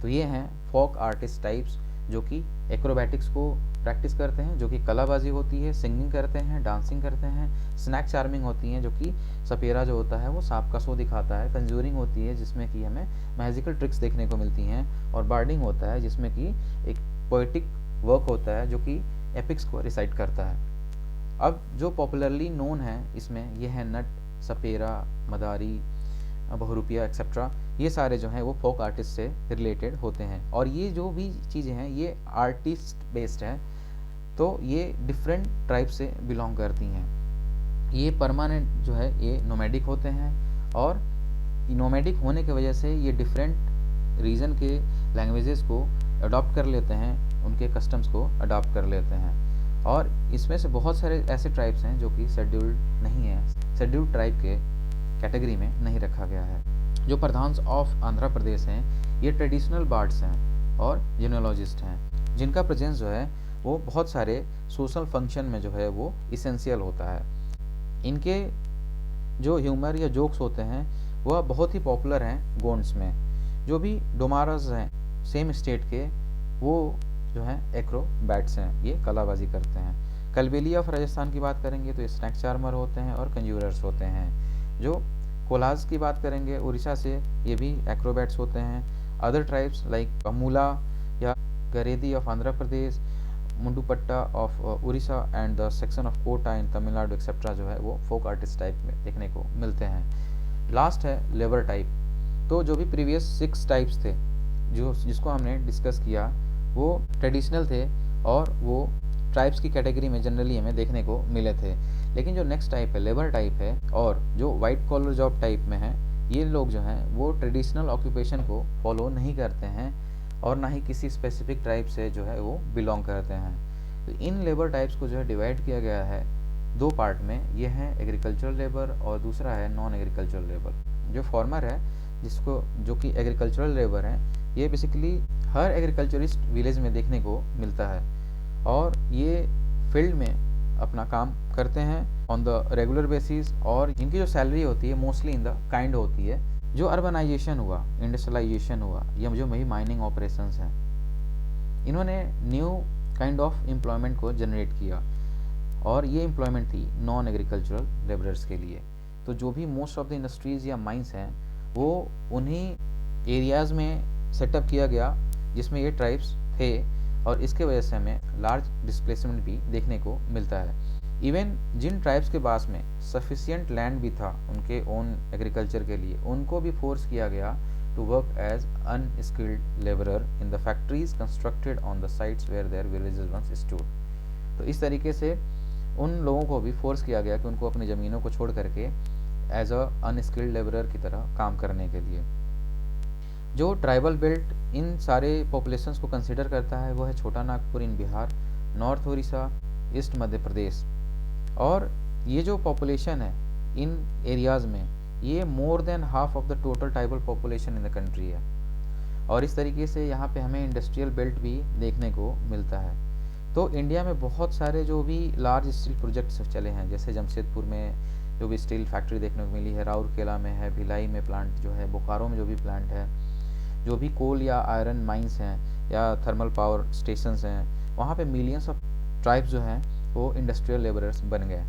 तो ये हैं फोक आर्टिस्ट टाइप्स जो कि एक्रोबैटिक्स को प्रैक्टिस करते हैं, जो कि कलाबाजी होती है, सिंगिंग करते हैं, डांसिंग करते हैं, स्नैक चार्मिंग होती हैं जो कि सपेरा जो होता है वो सांप का शो दिखाता है, कंज्यूरिंग होती है जिसमें कि हमें मैजिकल ट्रिक्स देखने को मिलती हैं, और बर्डिंग होता है जिसमें कि एक पोएटिक वर्क होता है जो कि एपिक्स को रिसाइट करता है। अब जो पॉपुलरली नोन है इसमें ये है नट, सपेरा, मदारी, बहुरूपिया एक्सेट्रा। ये सारे जो हैं वो फोक आर्टिस्ट से रिलेटेड होते हैं, और ये जो भी चीज़ें हैं ये आर्टिस्ट बेस्ड है, तो ये डिफरेंट ट्राइब से बिलोंग करती हैं। ये परमानेंट जो है ये नोमैडिक होते हैं, और नोमैडिक होने की वजह से ये डिफरेंट रीजन के लैंग्वेजेस को अडॉप्ट कर लेते हैं, उनके कस्टम्स को अडॉप्ट कर लेते हैं। और इसमें से बहुत सारे ऐसे ट्राइब्स हैं जो कि शेड्यूल्ड नहीं है, शेड्यूल्ड ट्राइब के कैटेगरी में नहीं रखा गया है। जो प्रधान ऑफ आंध्र प्रदेश हैं ये ट्रेडिशनल बार्ड्स हैं और जिनोलॉजिस्ट हैं, जिनका प्रेजेंस जो है वो बहुत सारे सोशल फंक्शन में जो है वो इसेंशियल होता है। इनके जो ह्यूमर या जोक्स होते हैं वह बहुत ही पॉपुलर हैं गोंड्स में। जो भी डोमाराज हैं सेम स्टेट के, वो जो हैं एक्रोबैट्स हैं, ये कलाबाजी करते हैं। कलबेलिया ऑफ राजस्थान की बात करेंगे तो स्नैक चार्मर होते हैं और कंज्यूरर्स होते हैं। जो कोलाज की बात करेंगे उड़ीसा से, ये भी एक्रोबैट्स होते हैं। अदर ट्राइब्स लाइक अमूला या Garedi of Andhra Pradesh, Mundupatta of Orissa and the section of Kota in Tamil Nadu etcetera जो है वो फोक आर्टिस्ट टाइप में देखने को मिलते हैं। लास्ट है लेबर टाइप। तो जो भी प्रीवियस 6 टाइप्स थे जिसको हमने डिस्कस किया वो ट्रेडिशनल थे और वो ट्राइब्स की कैटेगरी में जनरली हमें देखने को मिले थे। लेकिन जो नेक्स्ट टाइप है लेबर टाइप है और जो वाइट कॉलर जॉब टाइप में है, ये लोग जो हैं वो ट्रेडिशनल ऑक्यूपेशन को फॉलो नहीं करते हैं और ना ही किसी स्पेसिफिक ट्राइब से जो है वो बिलोंग करते हैं। तो इन लेबर टाइप्स को जो है डिवाइड किया गया है 2 पार्ट में। ये है एग्रीकल्चरल लेबर और दूसरा है नॉन एग्रीकल्चरल लेबर। जो फॉर्मर है जो कि एग्रीकल्चरल लेबर है, ये बेसिकली हर एग्रीकल्चरिस्ट विलेज में देखने को मिलता है और ये फील्ड में अपना काम करते हैं ऑन द रेगुलर बेसिस और इनकी जो सैलरी होती है मोस्टली इन द काइंड होती है। जो अर्बनाइजेशन हुआ, इंडस्ट्रियलाइजेशन हुआ या जो वही माइनिंग ऑपरेशंस हैं, इन्होंने न्यू काइंड ऑफ एम्प्लॉयमेंट को जनरेट किया और ये एम्प्लॉयमेंट थी नॉन एग्रीकल्चरल लेबरर्स के लिए। तो जो भी मोस्ट ऑफ द इंडस्ट्रीज़ या माइंस हैं वो उन्हीं एरियाज़ में सेटअप किया गया जिसमें ये ट्राइब्स थे और इसके वजह से हमें लार्ज डिस्प्लेसमेंट भी देखने को मिलता है। इवन जिन ट्राइब्स के पास में सफिशिएंट लैंड भी था उनके ओन एग्रीकल्चर के लिए, उनको भी फोर्स किया गया to work as unskilled labourer in the factories constructed on the sites where their villages once stood. तो इस तरीके से उन लोगों को भी फोर्स किया गया कि उनको अपनी ज़मीनों को छोड़ करके एज अ अनस्किल्ड लेबरर की तरह काम करने के लिए। जो ट्राइबल बेल्ट इन सारे पॉपुलेशंस को कंसिडर करता है वो है छोटा नागपुर इन बिहार, नॉर्थ उड़ीसा, ईस्ट मध्य प्रदेश। और ये जो पॉपुलेशन है इन एरियाज़ में ये more than half of the total tribal population in the country है। और इस तरीके से यहाँ पे हमें इंडस्ट्रियल बेल्ट भी देखने को मिलता है। तो इंडिया में बहुत सारे जो भी लार्ज स्टील प्रोजेक्ट्स चले हैं, जैसे जमशेदपुर में जो भी स्टील फैक्ट्री देखने को मिली है, राउरकेला में है, भिलाई में प्लांट जो है, बोकारो में जो भी प्लांट है, जो भी कोल या आयरन माइंस हैं या थर्मल पावर स्टेशंस हैं, वहाँ पे मिलियंस ऑफ ट्राइब्स जो हैं वो इंडस्ट्रियल लेबरर्स बन गए।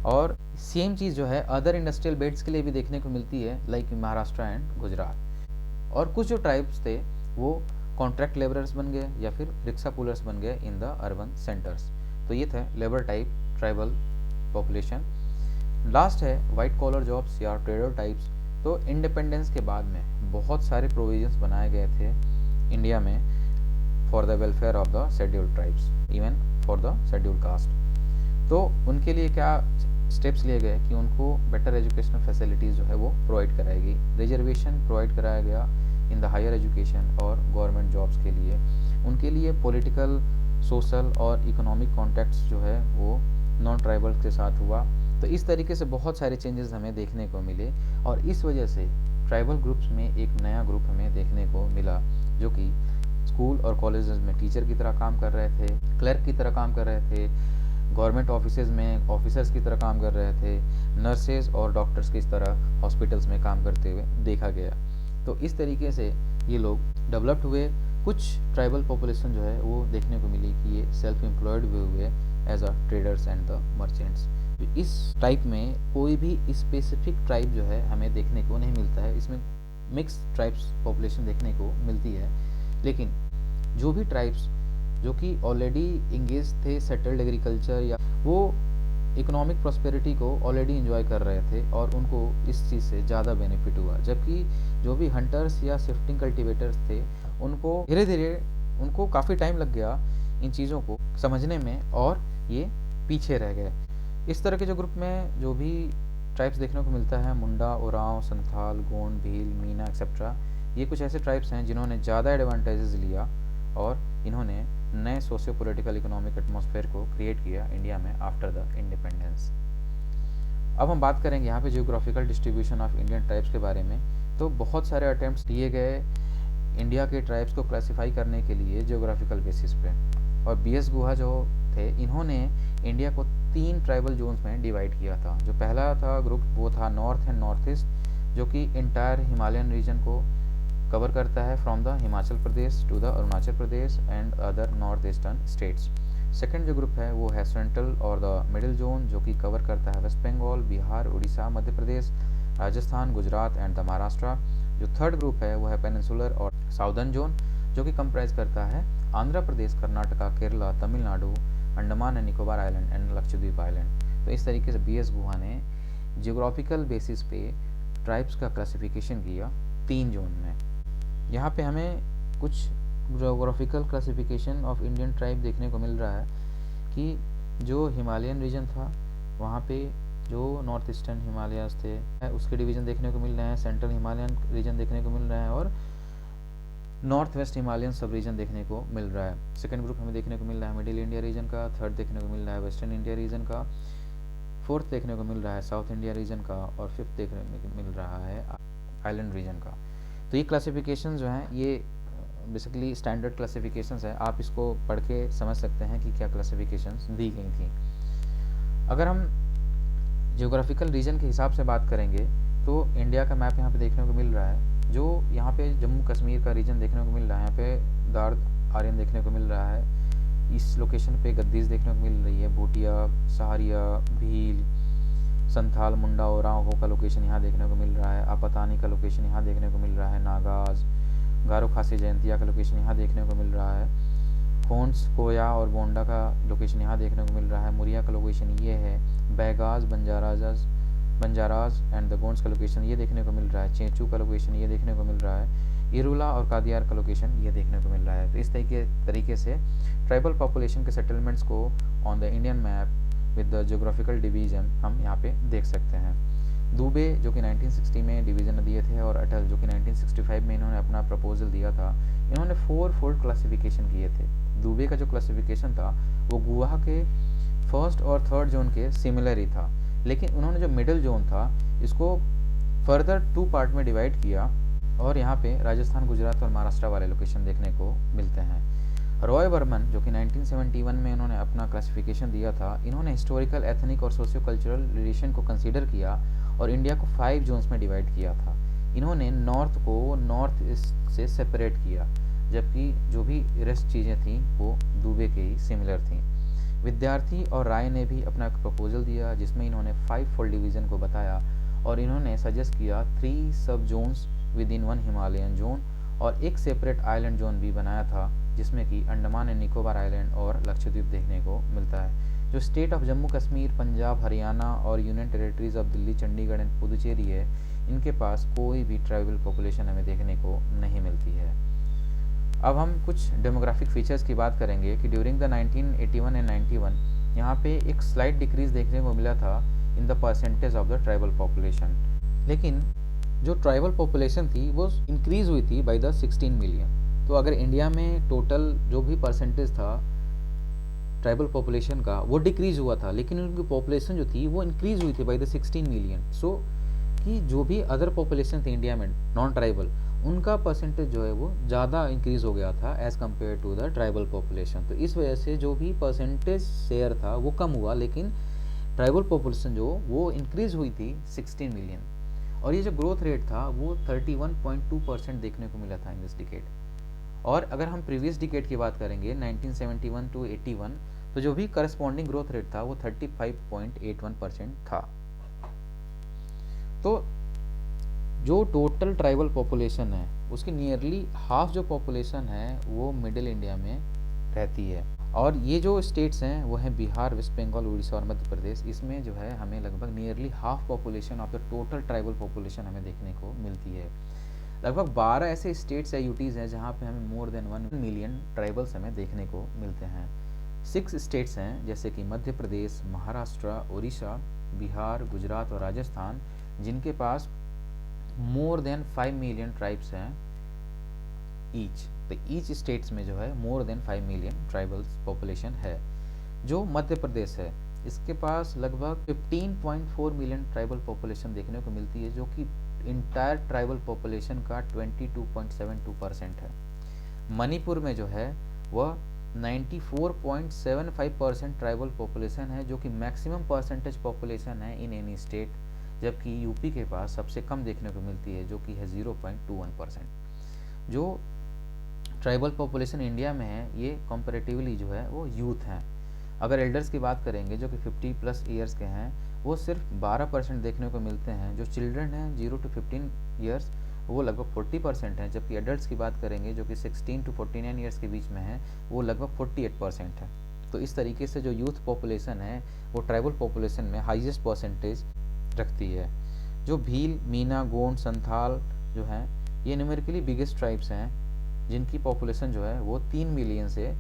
और सेम चीज़ जो है अदर इंडस्ट्रियल बेल्ट्स के लिए भी देखने को मिलती है, लाइक महाराष्ट्र एंड गुजरात। और कुछ जो ट्राइब्स थे वो कॉन्ट्रैक्ट लेबरर्स बन गए या फिर रिक्शा पुलर्स बन गए इन द अर्बन सेंटर्स। तो ये थे labour type tribal population. Last है वाइट कॉलर जॉब्स या ट्रेडर टाइप्स। तो इंडिपेंडेंस के बाद में बहुत सारे प्रोविजंस बनाए गए थे इंडिया में for the welfare of the scheduled tribes, even for the scheduled caste. तो उनके लिए क्या स्टेप्स लिए गए कि उनको बेटर एजुकेशनल फैसिलिटीज़ जो है वो प्रोवाइड कराएगी, रिजर्वेशन प्रोवाइड कराया गया इन द हायर एजुकेशन और गवर्नमेंट जॉब्स के लिए। उनके लिए पॉलिटिकल, सोशल और इकोनॉमिक कॉन्टैक्ट्स जो है वो नॉन ट्राइबल के साथ हुआ। तो इस तरीके से बहुत सारे चेंजेस हमें देखने को मिले और इस वजह से ट्राइबल ग्रुप्स में एक नया ग्रुप हमें देखने को मिला जो कि स्कूल और कॉलेजेस में टीचर की तरह काम कर रहे थे, क्लर्क की तरह काम कर रहे थे, गवर्नमेंट ऑफिसेज में ऑफिसर्स की तरह काम कर रहे थे, नर्सेज और डॉक्टर्स की तरह हॉस्पिटल्स में काम करते हुए देखा गया। तो इस तरीके से ये लोग डेवलप्ड हुए। कुछ ट्राइबल पॉपुलेशन जो है वो देखने को मिली कि ये सेल्फ एम्प्लॉयड भी हुए as a traders and the merchants. तो इस टाइप में कोई भी स्पेसिफिक ट्राइब जो है हमें देखने को नहीं मिलता है, इसमें मिक्स ट्राइब्स पॉपुलेशन देखने को मिलती है। लेकिन जो भी ट्राइब्स जो कि ऑलरेडी इंगेज थे सेटल्ड एग्रीकल्चर या वो इकोनॉमिक प्रॉस्पेरिटी को ऑलरेडी एंजॉय कर रहे थे और उनको इस चीज़ से ज़्यादा बेनिफिट हुआ, जबकि जो भी हंटर्स या शिफ्टिंग कल्टीवेटर्स थे उनको धीरे धीरे उनको काफ़ी टाइम लग गया इन चीज़ों को समझने में और ये पीछे रह गए। इस तरह के जो ग्रुप में जो भी ट्राइब्स देखने को मिलता है, मुंडा, उरांव, संथाल, गोंड, भील, मीना एक्सेट्रा, ये कुछ ऐसे ट्राइब्स हैं जिन्होंने ज़्यादा एडवांटेजेस लिया और इन्होंने नए सोशियो पॉलिटिकल इकोनॉमिक एटमॉस्फेयर को क्रिएट किया इंडिया में आफ्टर द इंडिपेंडेंस। अब हम बात करेंगे यहाँ पे geographical distribution of Indian tribes के बारे में। तो बहुत सारे अटेम्प्ट्स लिए गए इंडिया के ट्राइब्स को क्लासिफाई करने के लिए जियोग्राफिकल बेसिस पे, और BS गुहा जो थे इन्होंने इंडिया को 3 ट्राइबल जोन्स में डिवाइड किया था। जो पहला था ग्रुप वो था नॉर्थ एंड नॉर्थ ईस्ट, जो कि इंटायर हिमालयन रीजन को कवर करता है from the Himachal Pradesh to the Arunachal Pradesh and other north eastern states. Second जो ग्रुप है वो है सेंट्रल और द मिडिल जोन, जो कि कवर करता है West Bengal, Bihar, Orissa, Madhya Pradesh, Rajasthan, Gujarat and the Maharashtra. जो थर्ड ग्रुप है वो है पेनिनसुलर और साउदर्न जोन, जो कि कंप्राइज करता है Andhra Pradesh, Karnataka, Kerala, Tamil Nadu, Andaman and Nicobar island and Lakshadweep island. तो इस तरीके से बी एस गुहा ने जियोग्राफिकल बेसिस पे ट्राइब्स का क्लासिफिकेशन किया 3 जोन में। यहाँ पे हमें कुछ geographical classification of Indian tribe देखने को मिल रहा है कि जो हिमालयन रीजन था वहाँ पे जो नॉर्थ ईस्टर्न हिमालयस थे उसके डिवीज़न देखने को मिल रहे हैं, सेंट्रल हिमालयन रीजन देखने को मिल रहा है और नॉर्थ वेस्ट हिमालयन सब रीजन देखने को मिल रहा है। सेकंड ग्रुप हमें देखने को मिल रहा है मिडिल इंडिया रीजन का, थर्ड देखने को मिल रहा है वेस्टर्न इंडिया रीजन का, फोर्थ देखने को मिल रहा है साउथ इंडिया रीजन का और फिफ्थ देखने को मिल रहा है आइलैंड रीजन का। तो ये क्लासिफिकेशन जो हैं ये बेसिकली स्टैंडर्ड क्लासिफिकेशंस है, आप इसको पढ़ के समझ सकते हैं कि क्या क्लासिफिकेशंस दी गई थी। अगर हम जियोग्राफिकल रीजन के हिसाब से बात करेंगे तो इंडिया का मैप यहाँ पे देखने को मिल रहा है। जो यहाँ पे जम्मू कश्मीर का रीजन देखने को मिल रहा है, यहाँ पे दार्द आर्यन देखने को मिल रहा है। इस लोकेशन पे गद्दीज देखने को मिल रही है, भूटिया, सहारिया, भील, संथाल, मुंडा, ओराव का लोकेशन यहाँ देखने को मिल रहा है। आपतानी का लोकेशन यहाँ देखने को मिल रहा है। नागाज, गारो खासी, जयंतिया का लोकेशन यहाँ देखने को मिल रहा है। फोन्स, कोया और बोंडा का लोकेशन यहाँ देखने को मिल रहा है। मुरिया का लोकेशन ये है। बैगाज, बंजाराज एंड द गोंड्स का लोकेशन ये देखने को मिल रहा है। चेंचू का लोकेशन ये देखने को मिल रहा है। इरुला और कादियार का लोकेशन ये देखने को मिल रहा है। तो इस तरीके से ट्राइबल पॉपुलेशन के सेटलमेंट्स को on the Indian map with the geographical division हम यहाँ पे देख सकते हैं। दुबे जो कि 1960 में डिवीज़न दिए थे और अटल जो कि 1965 में इन्होंने अपना प्रपोजल दिया था, इन्होंने 4 फोल्ड क्लासिफिकेशन किए थे। दुबे का जो क्लासिफिकेशन था वो गुहा के फर्स्ट और थर्ड जोन के सिमिलर ही था, लेकिन उन्होंने जो मिडिल जोन था इसको फर्दर 2 पार्ट में डिवाइड किया और यहाँ पे राजस्थान, गुजरात और महाराष्ट्र वाले लोकेशन देखने को मिलते हैं। रॉय बर्मन जो कि 1971 में इन्होंने अपना क्लासिफिकेशन दिया था, इन्होंने हिस्टोरिकल, एथनिक और सोशियो कल्चरल रिलेशन को कंसीडर किया और इंडिया को 5 जोन्स में डिवाइड किया था। इन्होंने नॉर्थ को नॉर्थ ईस्ट से सेपरेट किया, जबकि जो भी रेस्ट चीज़ें थी वो दुबे के ही सिमिलर थी। विद्यार्थी और राय ने भी अपना प्रपोजल दिया जिसमें इन्होंने 5 फोल्ड डिवीज़न को बताया और इन्होंने सजेस्ट किया 3 सब जोन्स विद इन 1 हिमालयन जोन और एक सेपरेट आइलैंड जोन भी बनाया था जिसमें कि अंडमान एंड निकोबार आइलैंड और लक्षद्वीप देखने को मिलता है। जो स्टेट ऑफ जम्मू कश्मीर, पंजाब, हरियाणा और union territories of Delhi, Chandigarh and Puducherry है, इनके पास कोई भी ट्राइबल पॉपुलेशन हमें देखने को नहीं मिलती है। अब हम कुछ डेमोग्राफिक फीचर्स की बात करेंगे कि ड्यूरिंग द 1981 एंड 91 यहाँ पे एक स्लाइट डिक्रीज देखने को मिला था in the percentage of the tribal population, लेकिन जो ट्राइबल पॉपुलेशन थी वो इंक्रीज हुई थी बाय द 16 मिलियन। तो अगर इंडिया में टोटल जो भी परसेंटेज था ट्राइबल पॉपुलेशन का वो डिक्रीज हुआ था, लेकिन उनकी पॉपुलेशन जो थी वो इंक्रीज हुई थी बाय द 16 मिलियन। सो कि जो भी अदर पॉपुलेशन थी इंडिया में नॉन ट्राइबल, उनका परसेंटेज जो है वो ज़्यादा इंक्रीज हो गया था as compare to the tribal population. तो इस वजह से जो भी परसेंटेज शेयर था वो कम हुआ, लेकिन ट्राइबल पॉपुलेशन जो वो इंक्रीज हुई थी 16 मिलियन। और ये जो ग्रोथ रेट था वो 31.2% देखने को मिला था इन दिस डिकेड। और अगर हम प्रीवियस डिकेड की बात करेंगे 1971 टू 81, तो जो भी करस्पॉन्डिंग ग्रोथ रेट था वो 35.81% था। तो जो टोटल ट्राइबल पॉपुलेशन है उसकी नियरली हाफ जो पॉपुलेशन है वो मिडिल इंडिया में रहती है। और ये जो स्टेट्स हैं वो हैं बिहार, वेस्ट बंगाल, उड़ीसा और मध्य प्रदेश। इसमें जो है हमें लगभग nearly half population of the total tribal population हमें देखने को मिलती है। लगभग 12 ऐसे स्टेट्स या यूटीज़ हैं जहाँ पे हमें मोर देन 1 मिलियन ट्राइबल्स हमें देखने को मिलते हैं। 6 स्टेट्स हैं जैसे कि मध्य प्रदेश, महाराष्ट्र, उड़ीसा, बिहार, गुजरात और राजस्थान, जिनके पास मोर देन 5 मिलियन ट्राइब्स हैं ईच। तो ईच स्टेट्स में जो है more than 5 million tribals population है। जो मध्य प्रदेश है इसके पास लगभग 15.4 मिलियन ट्राइबल पॉपुलेशन देखने को मिलती है, जो कि इंटायर ट्राइबल पॉपुलेशन का 22.72% है। मणिपुर में जो है वह 94.75% ट्राइबल पॉपुलेशन है, जो कि मैक्सिमम परसेंटेज पॉपुलेशन है इन एनी स्टेट, जबकि यूपी के पास सबसे कम देखने को मिलती है जो कि है 0.21%। जो ट्राइबल पॉपुलेशन इंडिया में है ये कंपैरेटिवली जो है वो यूथ हैं। अगर एल्डर्स की बात करेंगे जो कि 50+ ईयर्स के हैं, वो सिर्फ 12% देखने को मिलते हैं। जो चिल्ड्रन हैं 0 to 15 ईयर्स, वो लगभग 40% हैं। जबकि एडल्ट्स की बात करेंगे जो कि 16 to 49 ईयर्स के बीच में है, वो लगभग 48% है। तो इस तरीके से जो यूथ पॉपुलेशन है वो ट्राइबल पॉपुलेशन में हाईएस्ट परसेंटेज रखती है। जो भील, मीना, गोंड, संथाल जो हैं, ये न्यूमेरिकली बिगेस्ट ट्राइब्स हैं, जिनकी पॉपुलेशन जो है वो 3 मिलियन से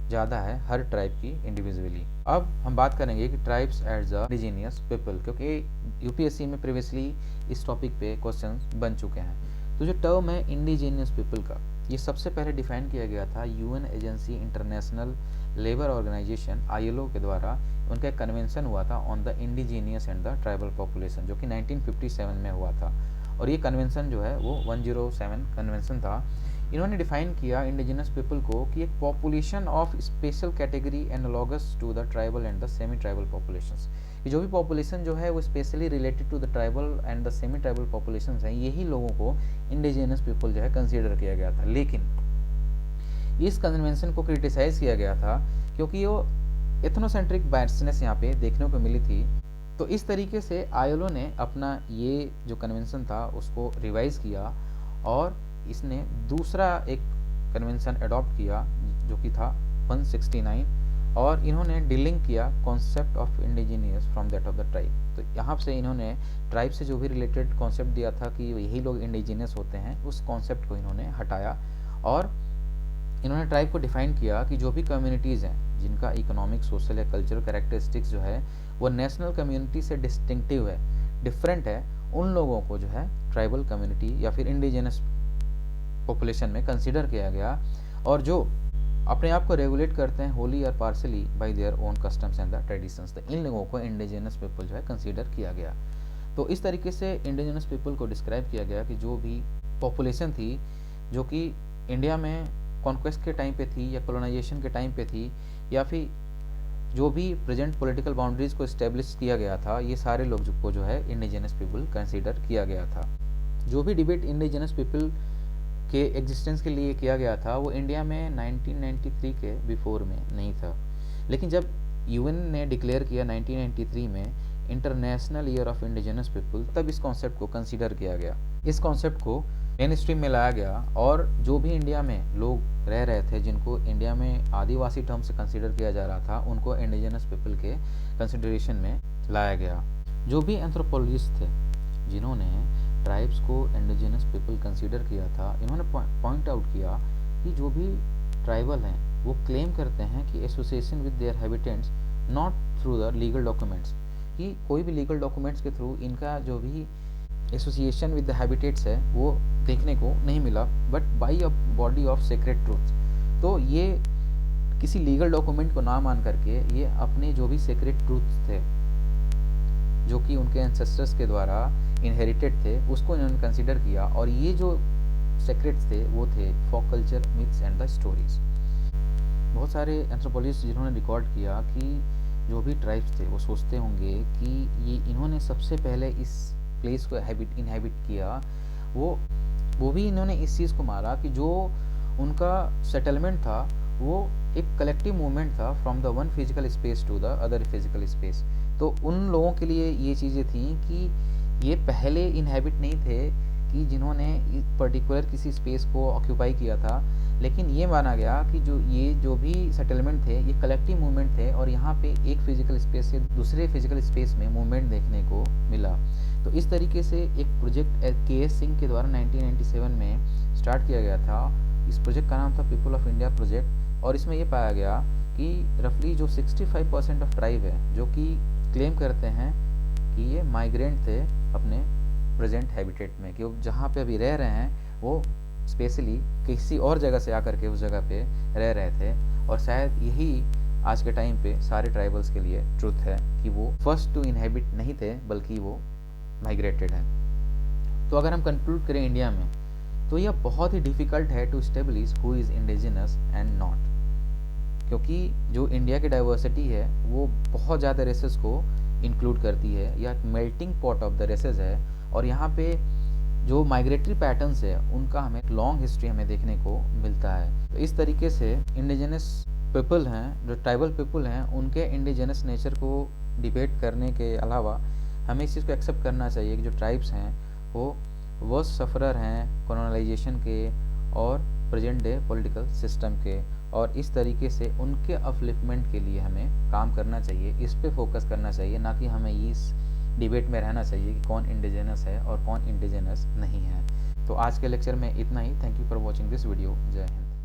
ज़्यादा है हर ट्राइब की इंडिविजुअली। अब हम बात करेंगे कि tribes as a indigenous people, क्योंकि यूपीएससी में प्रीवियसली इस टॉपिक पे क्वेश्चंस बन चुके हैं। तो जो टर्म है इंडिजिनियस पीपल का, ये सबसे पहले डिफाइन किया गया था UN agency international labour organization ILO के द्वारा। उनका एक कन्वेंशन हुआ था on the indigenous and the tribal population, जो कि 1957 में हुआ था। और ये कन्वेंशन जो है वो 107 कन्वेंशन था। इन्होंने डिफाइन किया इंडिजिनस पीपल को कि एक population of special category analogous to the tribal and the semi tribal populations. कि जो भी पॉपुलेशन जो है वो specially related to the tribal and the semi tribal populations हैं, यही लोगों को इंडिजिनस पीपल जो है कंसीडर किया गया था। लेकिन इस कन्वेंशन को क्रिटिसाइज किया गया था क्योंकि वो एथनोसेंट्रिक बायसनेस यहाँ पे देखने को मिली थी। तो इस तरीके से ILO ने अपना ये जो कन्वेंशन था उसको रिवाइज किया और इसने दूसरा एक कन्वेंशन अडॉप्ट किया जो कि था 169, और इन्होंने डिलिंक किया concept of indigenous from that of the tribe. तो यहाँ से इन्होंने ट्राइब से जो भी रिलेटेड कॉन्सेप्ट दिया था कि यही लोग इंडिजीनियस होते हैं, उस कॉन्सेप्ट को इन्होंने हटाया और इन्होंने ट्राइब को डिफाइन किया कि जो भी कम्युनिटीज़ हैं जिनका इकोनॉमिक, सोशल या कल्चरल कैरेक्टरिस्टिक्स जो है वो नेशनल कम्युनिटी से डिस्टिंक्टिव है, डिफरेंट है, उन लोगों को जो है ट्राइबल कम्युनिटी या फिर इंडिजिनस पॉपुलेशन में कंसीडर किया गया। और जो अपने आप को रेगुलेट करते हैं होली और partly by their own customs and the traditions, तो इन लोगों को इंडिजिनस पीपल जो है कंसीडर किया गया। तो इस तरीके से इंडिजिनस पीपल को डिस्क्राइब किया गया कि जो भी पॉपुलेशन थी जो कि इंडिया में कॉन्क्वेस्ट के टाइम पे थी या कॉलोनाइजेशन के टाइम पे थी, या फिर जो भी प्रेजेंट पॉलिटिकल बाउंड्रीज को इस्टेब्लिश किया गया था, ये सारे लोग को जो है इंडिजिनस पीपल कंसीडर किया गया था। जो भी डिबेट इंडिजिनस पीपल के एग्जिस्टेंस के लिए किया गया था वो इंडिया में 1993 के बिफोर में नहीं था। लेकिन जब UN ने डिक्लेयर किया 1993 में international year of indigenous people, तब इस कॉन्सेप्ट को कंसीडर किया गया। इस कॉन्सेप्ट को मेन स्ट्रीम में लाया गया और जो भी इंडिया में लोग रह रहे थे जिनको इंडिया में आदिवासी टर्म से कंसीडर किया जा रहा था, उनको इंडिजिनस पीपल के कंसिडरेशन में लाया गया। जो भी एंथ्रोपोलॉजिस्ट थे जिन्होंने ट्राइब्स को इंडिजिनस पीपल कंसीडर किया था, इन्होंने पॉइंट आउट किया कि जो भी ट्राइबल हैं वो क्लेम करते हैं कि association with their habitants not through the legal documents, कि कोई भी लीगल डॉक्यूमेंट्स के थ्रू इनका जो भी एसोसिएशन विद द हैबिटेट्स है वो देखने को नहीं मिला, but by a body of secret truths. तो ये किसी लीगल डॉक्यूमेंट को ना मान करके ये अपने जो भी सेक्रेट ट्रूथ्स थे जो कि उनके एंसेस्टर्स के द्वारा इनहेरिटेड थे, उसको इन्होंने कंसीडर किया। और ये जो सेक्रेट्स थे वो थे folk culture, myths and the stories. बहुत सारे एंथ्रोपोलॉजिस्ट जिन्होंने रिकॉर्ड किया कि जो भी ट्राइब्स थे वो सोचते होंगे कि ये इन्होंने सबसे पहले इस प्लेस को इनहेबिट किया, वो भी इन्होंने इस चीज़ को मारा कि जो उनका सेटलमेंट था वो एक कलेक्टिव मूवमेंट था from the one physical space to the other physical space. तो उन लोगों के लिए ये चीज़ें थी कि ये पहले इनहेबिट नहीं थे कि जिन्होंने पर्टिकुलर किसी स्पेस को ऑक्यूपाई किया था, लेकिन ये माना गया कि जो भी सेटलमेंट थे ये कलेक्टिव मूवमेंट थे और यहाँ पे एक फिजिकल स्पेस से दूसरे फिजिकल स्पेस में मूवमेंट देखने को मिला। तो इस तरीके से एक प्रोजेक्ट KS सिंह के द्वारा 1997 में स्टार्ट किया गया था। इस प्रोजेक्ट का नाम था पीपल ऑफ इंडिया प्रोजेक्ट, और इसमें ये पाया गया कि रफली जो 65% ऑफ ट्राइब है जो कि क्लेम करते हैं कि ये माइग्रेंट थे अपने प्रेजेंट हैबिटेट में, कि जहाँ पे अभी रह रहे हैं वो स्पेशली किसी और जगह से आकर के उस जगह पे रह रहे थे। और शायद यही आज के टाइम पे सारे ट्राइबल्स के लिए ट्रुथ है कि वो फर्स्ट टू इनहेबिट नहीं थे बल्कि वो माइग्रेटेड है। तो अगर हम कंक्लूड करें इंडिया में, तो यह बहुत ही डिफ़िकल्ट है to establish who is indigenous and not, क्योंकि जो इंडिया की डाइवर्सिटी है वो बहुत ज़्यादा रेसेस को इंक्लूड करती है, या melting pot of the races है। और यहाँ पे जो माइग्रेटरी पैटर्न्स है उनका हमें लॉन्ग हिस्ट्री हमें देखने को मिलता है। तो इस तरीके से इंडिजिनस पीपल हैं, जो ट्राइबल पीपल हैं, उनके इंडिजिनस नेचर को डिबेट करने के अलावा हमें इस चीज़ को एक्सेप्ट करना चाहिए कि जो ट्राइब्स हैं वो वर्स्ट सफरर हैं कॉलोनाइजेशन के और प्रेजेंट डे पॉलिटिकल सिस्टम के, और इस तरीके से उनके अपलिफ्टमेंट के लिए हमें काम करना चाहिए, इस पे फोकस करना चाहिए, ना कि हमें इस डिबेट में रहना चाहिए कि कौन इंडिजिनस है और कौन इंडिजिनस नहीं है। तो आज के लेक्चर में इतना ही। Thank you for watching this video. जय हिंद।